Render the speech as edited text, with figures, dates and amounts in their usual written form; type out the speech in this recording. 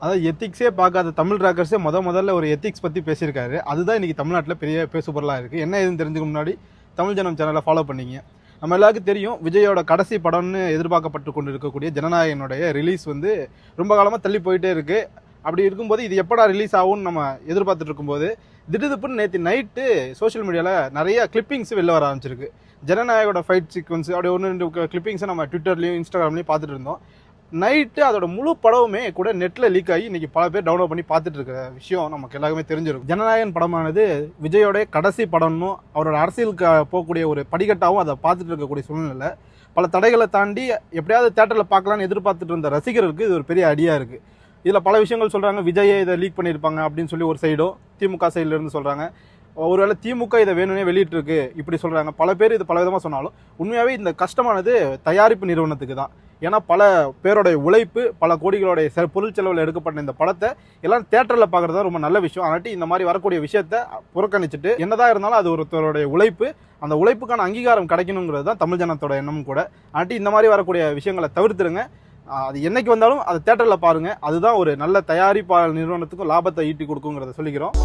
அதாவது எத்திக்ஸே பார்க்காத தமிழ் ராக்கர்ஸே முதல்ல ஒரு எத்திக்ஸ் பற்றி பேசியிருக்காரு. அதுதான் இன்றைக்கி தமிழ்நாட்டில் பெரிய பேசுபொருளாக இருக்குது. என்ன ஏதுன்னு தெரிஞ்சுக்க முன்னாடி தமிழ் ஜனம் சேனலை ஃபாலோ பண்ணிங்க. நம்ம எல்லாருக்கும் தெரியும், விஜயோட கடைசி படம்னு எதிர்பார்க்கப்பட்டு கொண்டு இருக்கக்கூடிய ஜனநாயகனுடைய ரிலீஸ் வந்து ரொம்ப காலமாக தள்ளி போயிட்டே இருக்குது. அப்படி இருக்கும்போது இது எப்படா ரிலீஸ் ஆகும்னு நம்ம எதிர்பார்த்துட்டு இருக்கும்போது திடீர்னு நேற்று நைட்டு சோஷியல் மீடியாவில் நிறைய கிளிப்பிங்ஸ் வெளில வர ஆரம்பிச்சிருக்கு. ஜனநாயகோட ஃபைட் சீக்வன்ஸ் அப்படி ஒன்று ரெண்டு கிளிப்பிங்ஸை நம்ம ட்விட்டர்லையும் இன்ஸ்டாகிராம்லையும் பார்த்துட்டு இருந்தோம். நைட்டு அதோட முழு படமுமே கூட நெட்டில் லீக் ஆகி இன்றைக்கி பல பேர் டவுன்லோட் பண்ணி பார்த்துட்டு இருக்கிற விஷயம் நமக்கு எல்லாருமே தெரிஞ்சிருக்கும். ஜனநாயகன் படமானது விஜயோட கடைசி படமும் அவரோட அரசியலுக்கு போகக்கூடிய ஒரு படிக்கட்டாகவும் அதை பார்த்துட்டு இருக்கக்கூடிய சூழ்நிலை பல தடைகளை தாண்டி எப்படியாவது தேட்டரில் பார்க்கலான்னு எதிர்பார்த்துட்டு இருந்த ரசிகர்களுக்கு இது ஒரு பெரிய அடியாக இருக்குது. இதில் பல விஷயங்கள் சொல்கிறாங்க. விஜயை இதை லீக் பண்ணியிருப்பாங்க அப்படின்னு சொல்லி ஒரு சைடும், திமுக சைட்லேருந்து சொல்கிறாங்க. ஒருவேளை திமுக இதை வேணும்னே வெளியிட்டிருக்கு இப்படி சொல்கிறாங்க. பல பேர் இது பல விதமாக சொன்னாலும் உண்மையாகவே இந்த கஷ்டமானது தயாரிப்பு நிறுவனத்துக்கு தான். ஏன்னா பல பேருடைய உழைப்பு, பல கோடிகளுடைய பொருள் செலவில் எடுக்கப்பட்ட இந்த படத்தை எல்லாம் தேட்டரில் பார்க்குறது தான் ரொம்ப நல்ல விஷயம். ஆனாட்டி இந்த மாதிரி வரக்கூடிய விஷயத்தை புறக்கணிச்சுட்டு என்னதான் இருந்தாலும் அது ஒருத்தருடைய உழைப்பு, அந்த உழைப்புக்கான அங்கீகாரம் கிடைக்கணுங்கிறது தான் தமிழ் ஜனத்தோட எண்ணமும் கூட. ஆனாட்டி இந்த மாதிரி வரக்கூடிய விஷயங்களை தவிர்த்துருங்க. அது என்னைக்கு வந்தாலும் அதை தேட்டரில் பாருங்கள். அதுதான் ஒரு நல்ல தயாரிப்பாளர் நிறுவனத்துக்கும் லாபத்தை ஈட்டி கொடுக்குங்கிறத சொல்லிக்கிறோம்.